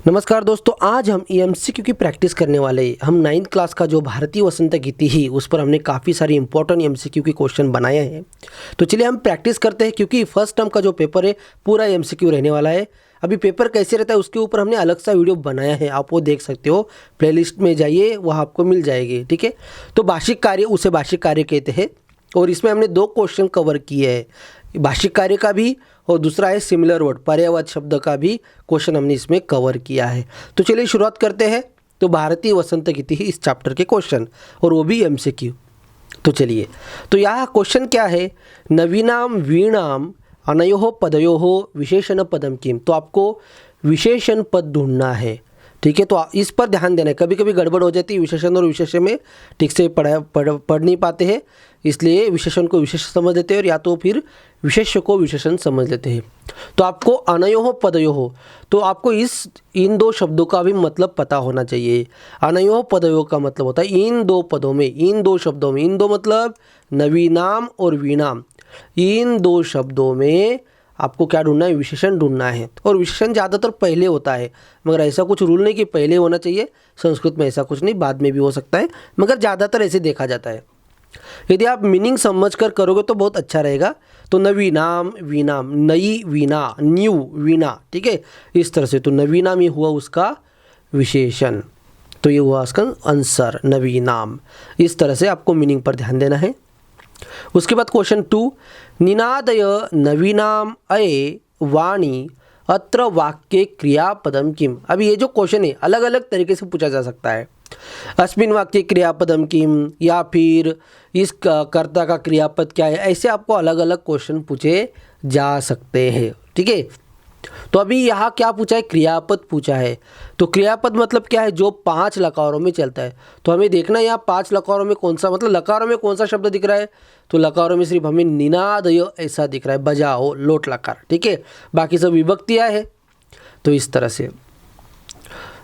नमस्कार दोस्तों, आज हम एमसीक्यू की प्रैक्टिस करने वाले हैं। हम 9th क्लास का जो भारतीय वसंत गीति ही उस पर हमने काफ़ी सारी इंपॉर्टेंट एमसीक्यू के क्वेश्चन बनाए हैं। तो चलिए हम प्रैक्टिस करते हैं, क्योंकि फर्स्ट टर्म का जो पेपर है पूरा एमसीक्यू रहने वाला है। अभी पेपर कैसे रहता है उसके ऊपर हमने अलग सा वीडियो बनाया है, आप वो देख सकते हो। प्लेलिस्ट में जाइए, वहाँ आपको मिल जाएगी। ठीक है, तो भाषिक कार्य, उसे भाषिक कार्य कहते हैं। और इसमें हमने 2 क्वेश्चन कवर किए हैं, भाषिक कार्य का भी और दूसरा है सिमिलर वर्ड, पर्यायवाची शब्द का भी क्वेश्चन हमने इसमें कवर किया है। तो चलिए शुरुआत करते हैं। तो भारतीय वसंत गीति ही इस चैप्टर के क्वेश्चन, और वो भी एमसीक्यू। तो चलिए, तो यहाँ क्वेश्चन क्या है, नवीनाम वीणाम अनयोः पदयोः विशेषण पदम किम। तो आपको विशेषण पद ढूंढना है। ठीक है, तो इस पर ध्यान देना है। कभी कभी गड़बड़ हो जाती है, विशेषण और विशेषण में ठीक से पढ़ नहीं पाते हैं, इसलिए विशेषण को विशेष समझ लेते हैं और या तो फिर विशेष को विशेषण समझ लेते हैं। तो आपको अनयोः पदयोः, तो आपको इन 2 शब्दों का भी मतलब पता होना चाहिए। अनयोः पदयोः का मतलब होता है इन 2 पदों में, इन 2 शब्दों में। इन 2 मतलब नवीनाम और वीणाम। इन 2 शब्दों में आपको क्या ढूंढना है, विशेषण ढूंढना है। और विशेषण ज़्यादातर पहले होता है, मगर ऐसा कुछ रूल नहीं कि पहले होना चाहिए। संस्कृत में ऐसा कुछ नहीं, बाद में भी हो सकता है, मगर ज़्यादातर ऐसे देखा जाता है। यदि आप मीनिंग समझ कर करोगे तो बहुत अच्छा रहेगा। तो नवीनाम वीणाम, नई वीणा, न्यू वीणा। ठीक है, इस तरह से। तो नवीनाम ये हुआ उसका विशेषण, तो ये हुआ उसका आंसर, नवीनाम। इस तरह से आपको मीनिंग पर ध्यान देना है। उसके बाद क्वेश्चन 2, निनादय नवीनाम अये वाणी अत्र वाक्ये क्रियापदम किम। अभी ये जो क्वेश्चन है अलग अलग तरीके से पूछा जा सकता है। अस्मिन् वाक्ये क्रियापदम किम, या फिर इस कर्ता का क्रियापद क्या है। ऐसे आपको अलग अलग क्वेश्चन पूछे जा सकते हैं। ठीक है, तो अभी यहाँ क्या पूछा है, क्रियापद पूछा है। तो क्रियापद मतलब क्या है, जो 5 लकारों में चलता है। तो हमें देखना है यहाँ 5 लकारों में कौन सा, मतलब लकारों में कौन सा शब्द दिख रहा है। तो लकारों में सिर्फ हमें निनादय ऐसा दिख रहा है, बजाओ, लोट लकार। ठीक है, बाकी सब विभक्तियाँ है। तो इस तरह से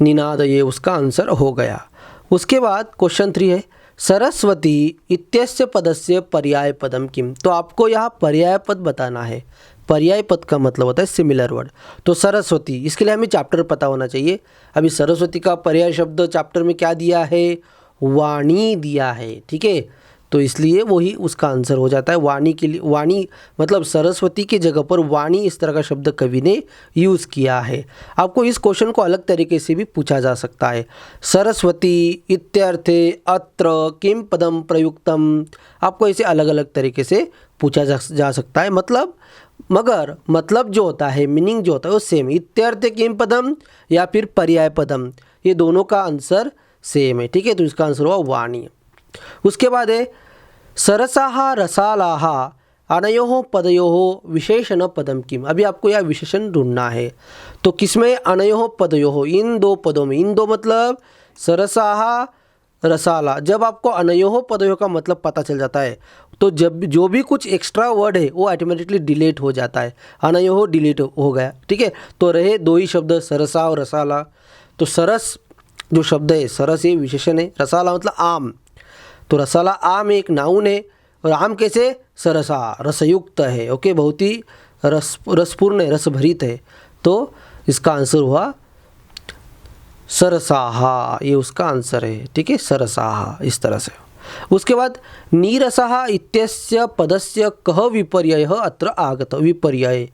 निनादय उसका आंसर हो गया। उसके बाद क्वेश्चन 3 है, सरस्वती इत्यस्य पदस्य पर्याय पदम किम। तो आपको यहाँ पर्याय पद बताना है। पर्याय पद का मतलब होता है सिमिलर वर्ड। तो सरस्वती, इसके लिए हमें चैप्टर पता होना चाहिए। अभी सरस्वती का पर्याय शब्द चैप्टर में क्या दिया है, वाणी दिया है। ठीक है, तो इसलिए वही उसका आंसर हो जाता है। वाणी के लिए, वाणी मतलब सरस्वती की जगह पर वाणी इस तरह का शब्द कवि ने यूज़ किया है। आपको इस क्वेश्चन को अलग तरीके से भी पूछा जा सकता है। सरस्वती इत्यर्थे अत्र किम पदम प्रयुक्तम। आपको इसे अलग अलग तरीके से पूछा जा सकता है। मगर मतलब जो होता है, मीनिंग जो होता है वो सेम। इत्यर्थे किम पदम या फिर पर्याय पदम, ये दोनों का आंसर सेम है। ठीक है, तो इसका आंसर हुआ वाणी। उसके बाद है सरसाः रसालाः अनयोः पदयोः विशेषण पदम किम। अभी आपको यह विशेषण ढूंढना है। तो किसमें, अनयोः पदयोः, इन 2 पदों में। इन 2 मतलब सरसाः रसाला। जब आपको अनयोः पदयोः का मतलब पता चल जाता है तो जब जो भी कुछ एक्स्ट्रा वर्ड है वो ऑटोमेटिकली डिलीट हो जाता है। अनयोः डिलीट हो गया। ठीक है, तो रहे 2 ही शब्द, सरसा और रसाला। तो सरस जो शब्द है, सरस ये विशेषण है, रसाला मतलब आम। तो रसाला आम एक नाउन है, और आम कैसे, सरसा, रसयुक्त है। ओके, बहुत ही रसपूर्ण है, रसभरित है। तो इसका आंसर हुआ सरसाहा, ये उसका आंसर है। ठीक है, सरसाहा, इस तरह से। उसके बाद नीरसः इत्यस्य पदस्य कः विपर्ययः अत्र आगत। विपर्यय,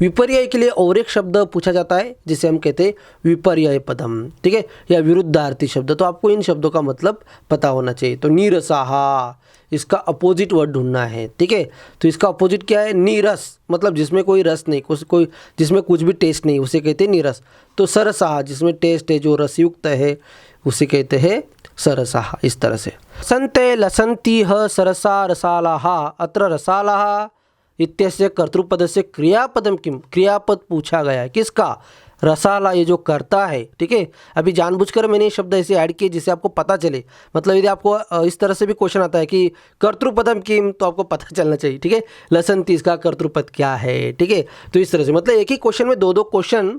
विपर्यय के लिए और एक शब्द पूछा जाता है जिसे हम कहते हैं विपर्यय पदम। ठीक है, या विरुद्धार्थी शब्द। तो आपको इन शब्दों का मतलब पता होना चाहिए। तो नीरसः, इसका अपोजिट वर्ड ढूंढना है। ठीक है, तो इसका अपोजिट क्या है, नीरस, मतलब जिसमें कोई रस नहीं, कोई जिसमें कुछ भी टेस्ट नहीं, उसे कहते हैं नीरस। तो सरसाः, जिसमें टेस्ट है, जो रसयुक्त है, उसे कहते हैं सरसाः। इस तरह से। संते लसन्तीह सरसा रसालाः अत्र रसालाः इत्यस्य कर्तृपदस्य क्रियापदम किम। क्रियापद पूछा गया है, किसका, रसाला, ये जो करता है। ठीक है, अभी जानबूझकर मैंने ये शब्द ऐसे ऐड किए जिससे आपको पता चले। मतलब यदि आपको इस तरह से भी क्वेश्चन आता है कि कर्तृपदम किम, तो आपको पता चलना चाहिए। ठीक है, लसन्ती, इसका कर्तृपद क्या है। ठीक है, तो इस तरह से मतलब एक ही क्वेश्चन में 2 क्वेश्चन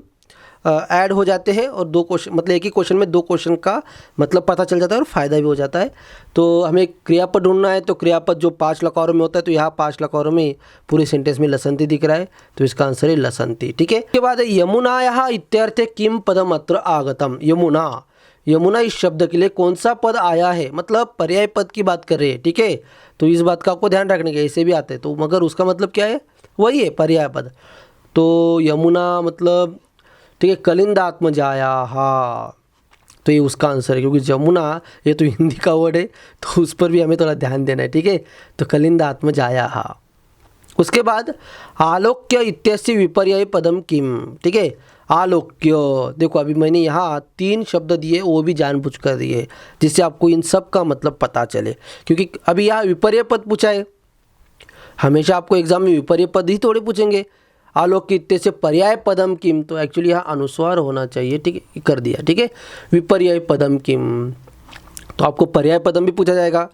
ऐड हो जाते हैं और दो क्वेश्चन मतलब एक ही क्वेश्चन में दो क्वेश्चन का मतलब पता चल जाता है और फ़ायदा भी हो जाता है। तो हमें क्रियापद ढूंढना है, तो क्रियापद जो 5 लकारों में होता है, तो यहाँ 5 लकारों में पूरे सेंटेंस में लसंती दिख रहा है, तो इसका आंसर है लसंती। ठीक है, उसके बाद है यमुनायाः इत्यर्थे किम पदम अत्र आगतम। यमुना, यमुना इस शब्द के लिए कौन सा पद आया है, मतलब पर्याय पद की बात कर रहे हैं। ठीक है, तो इस बात का आपको ध्यान रखने का, ऐसे भी आते हैं तो मगर उसका मतलब क्या है, वही है पर्याय पद। तो यमुना मतलब ठीक है, कलिंदात्मजाया, हाँ, तो ये उसका आंसर है, क्योंकि जमुना ये तो हिंदी का वर्ड है, तो उस पर भी हमें थोड़ा ध्यान देना है। ठीक है, तो कलिंदात्मजाया, हाँ। उसके बाद आलोक्य इत्यस्य विपर्यय पदम किम। ठीक है, आलोक्य, देखो अभी मैंने यहाँ 3 शब्द दिए, वो भी जानबूझ कर दिए जिससे आपको इन सब का मतलब पता चले, क्योंकि अभी यहाँ विपर्य पद पूछा है। हमेशा आपको एग्जाम में विपर्य पद ही थोड़े पूछेंगे। आलोक्य इत्यस्य पर्याय पदम किम, तो एक्चुअली यहाँ अनुस्वार होना चाहिए। ठीक है, कर दिया। ठीक है, विपर्यय पदम किम, तो आपको पर्याय पदम भी पूछा जाएगा।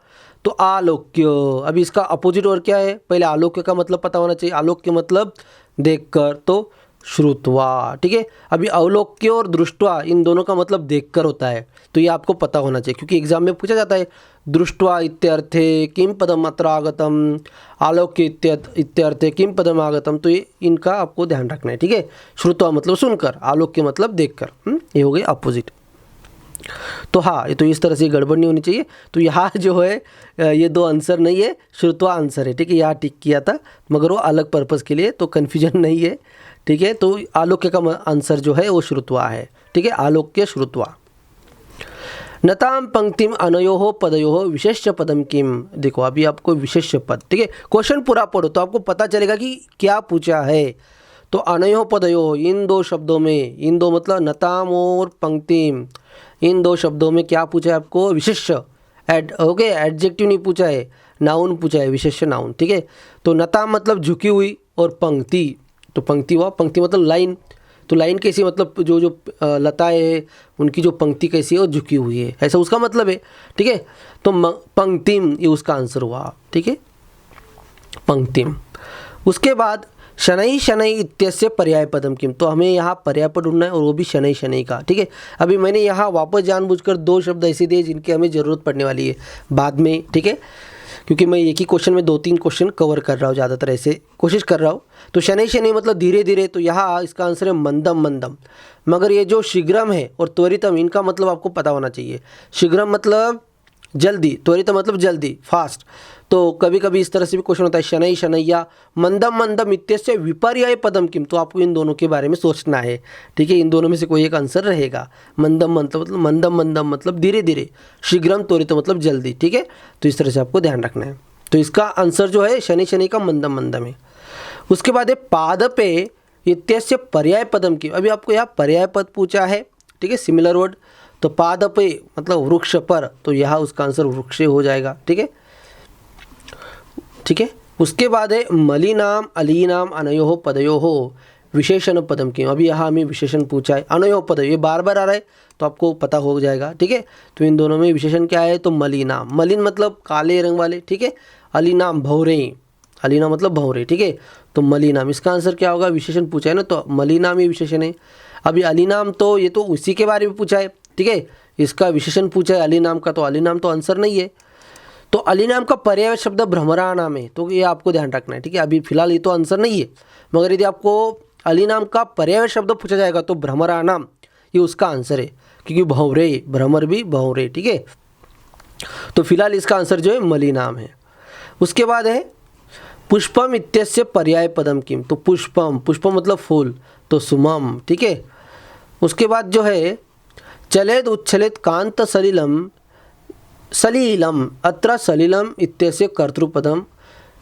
तो आलोक्य, अभी इसका अपोजिट और क्या है, पहले आलोक्य का मतलब पता होना चाहिए। आलोक्य मतलब देखकर, तो श्रुत्वा। ठीक है, अभी अवलोक्य और दृष्टवा इन दोनों का मतलब देखकर होता है, तो ये आपको पता होना चाहिए, क्योंकि एग्जाम में पूछा जाता है दृष्टवा इत्यर्थे किम पदम अत्र आगतम, आलोक्य इत्यर्थे किम पदम आगतम, तो ये इनका आपको ध्यान रखना है। ठीक है, श्रुत्वा मतलब सुनकर, आलोक्य मतलब देखकर, ये हो गए अपोजिट। तो हाँ, ये तो इस तरह से गड़बड़ नहीं होनी चाहिए। तो यहाँ जो है ये 2 आंसर नहीं है, श्रुत्वा आंसर है। ठीक है, यहाँ टिक किया था मगर वो अलग पर्पज़ के लिए, तो कन्फ्यूजन नहीं है। ठीक है, तो आलोक्य का आंसर जो है वो श्रुत्वा है। ठीक है, आलोक्य श्रुत्वा। नताम पंक्तिम अनयोः पदयोः विशेष्य पदम किम। देखो अभी आपको विशेष्य पद, ठीक है, क्वेश्चन पूरा पढ़ो तो आपको पता चलेगा कि क्या पूछा है। तो अनयोः पदयोः, इन 2 शब्दों में, इन 2 मतलब नताम और पंक्तिम, इन 2 शब्दों में क्या पूछा है आपको, विशेष्य। ओके, एडजेक्टिव नहीं पूछा है, नाउन पूछा है, विशेष्य नाउन। ठीक है, तो नताम मतलब झुकी हुई और पंक्ति, तो पंक्ति हुआ, पंक्ति मतलब लाइन, तो लाइन कैसी, मतलब जो जो लताएं हैं उनकी जो पंक्ति कैसी है वो झुकी हुई है, ऐसा उसका मतलब है। ठीक है, तो पंक्तिम ये उसका आंसर हुआ। ठीक है, पंक्तिम। उसके बाद शनै शनै इत्यस्य पर्याय पदम किम, तो हमें यहाँ पर्याय पद ढूंढना है और वो भी शनै शनै का। ठीक है, अभी मैंने यहाँ वापस जानबूझकर 2 शब्द ऐसे दिए जिनकी हमें ज़रूरत पड़ने वाली है बाद में। ठीक है, क्योंकि मैं एक ही क्वेश्चन में 2-3 क्वेश्चन कवर कर रहा हूँ, ज़्यादातर ऐसे कोशिश कर रहा हूँ। तो शनै शनै मतलब धीरे धीरे, तो यहाँ इसका आंसर है मंदम मंदम। मगर ये जो शीघ्रम है और त्वरितम, इनका मतलब आपको पता होना चाहिए। शीघ्रम मतलब जल्दी, त्वरित मतलब जल्दी, फास्ट। तो कभी कभी इस तरह से भी क्वेश्चन होता है, शनै शनैया मंदम मंदम इत्यस्य विपर्यय पदम किम, तो आपको इन दोनों के बारे में सोचना है। ठीक है, इन दोनों में से कोई एक आंसर रहेगा। मंदम मतलब मंदम मंदम मतलब धीरे धीरे, शीघ्रम त्वरित मतलब जल्दी। ठीक है, तो इस तरह से आपको ध्यान रखना है। तो इसका आंसर जो है शनै शनै का मंदम मंदम है। उसके बाद है पादपे इत्यस्य पर्याय पदम किम, अभी आपको यहाँ पर्याय पद पूछा है। ठीक है, सिमिलर वर्ड, तो पादपे मतलब वृक्ष पर, तो यहाँ उसका आंसर वृक्ष हो जाएगा। ठीक है, ठीक है। उसके बाद है मलिनाम अलीनाम अनयोः पदयोः विशेषण पदम किम, अभी यहाँ हमें विशेषण पूछा है। अनयोः पद ये बार बार आ रहा है तो आपको पता हो जाएगा। ठीक है, तो इन दोनों में विशेषण क्या है, तो मलिनाम, मलिन मतलब काले रंग वाले। ठीक है, अलीनाम भौरे, अलीना मतलब भौरे। ठीक है, तो मलिनाम इसका आंसर क्या होगा, विशेषण पूछा है ना, तो मलिनाम ये विशेषण है। अभी अलीनाम तो ये तो उसी के बारे में पूछा है। ठीक है, इसका विशेषण पूछा है अलीनाम का, तो अलीनाम तो आंसर नहीं है। तो अलीनाम का पर्याय शब्द भ्रमरा नाम है, तो ये आपको ध्यान रखना है। ठीक है, अभी फिलहाल ये तो आंसर नहीं है, मगर यदि आपको अलीनाम का पर्याय शब्द पूछा जाएगा तो भ्रमरा नाम ये उसका आंसर है, क्योंकि भंवरे, भ्रमर भी भंवरे। ठीक है, तो फिलहाल इसका आंसर जो है मलिनाम है। उसके बाद है पुष्पम इत्यस्य पर्याय पदम किम, तो पुष्पम, पुष्पम मतलब फूल, तो सुमम। ठीक है, उसके बाद जो है चलेद उच्छलेद कांत सलिलम, सलीलम, अत्र सलिलम इत्यस्य कर्तृपदम,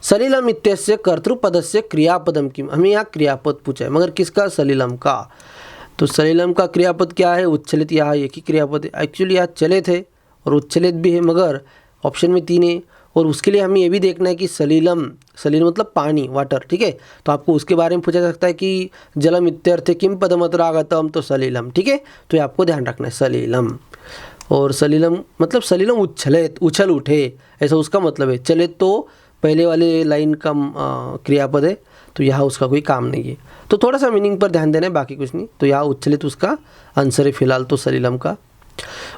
सलिलम इत्यस्य कर्तृपदस्य क्रियापदम किम, हमें यहाँ क्रियापद पूछा है, मगर किसका, सलिलम का। तो सलिलम का क्रियापद क्या है, उच्छलित, यहाँ एक ही क्रियापद है। एक्चुअली यहाँ चले थे और उच्छलित भी है, मगर ऑप्शन में 3 है, और उसके लिए हमें ये भी देखना है कि सलीलम, सलीलम मतलब पानी, वाटर। ठीक है, तो आपको उसके बारे में पूछा जा सकता है कि जलम इत्यर्थे किम पदम अत्र आगतम, तो सलीलम। ठीक है, तो ये आपको ध्यान रखना है, सलीलम। और सलीलम मतलब सलीलम उच्छलेत, उछल उठे, ऐसा उसका मतलब है। चले तो पहले वाले लाइन का क्रियापद है, तो यहाँ उसका कोई काम नहीं है। तो थोड़ा सा मीनिंग पर ध्यान देना है, बाकी कुछ नहीं। तो यहाँ उच्छलित उसका आंसर है फिलहाल तो सलीलम का।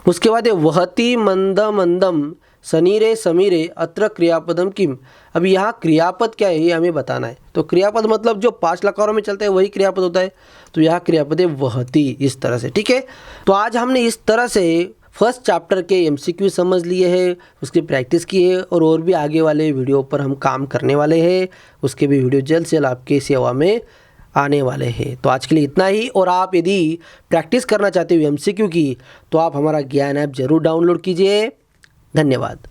उसके बाद है वहति मंदम मंदम सनीरे समीरे अत्र क्रियापदम किम। अब यहाँ क्रियापद क्या है ये हमें बताना है। तो क्रियापद मतलब जो 5 लकारों में चलता है वही क्रियापद होता है। तो यहाँ क्रियापद है वहति, इस तरह से, ठीक है। तो आज हमने इस तरह से फर्स्ट चैप्टर के एमसीक्यू समझ लिए हैं, उसकी प्रैक्टिस की है, और भी आगे वाले वीडियो पर हम काम करने वाले हैं। उसके भी वीडियो जल्द से जल्द आपके सेवा में आने वाले हैं। तो आज के लिए इतना ही। और आप यदि प्रैक्टिस करना चाहते हो एमसीक्यू की, तो आप हमारा ज्ञान ऐप जरूर डाउनलोड कीजिए। धन्यवाद।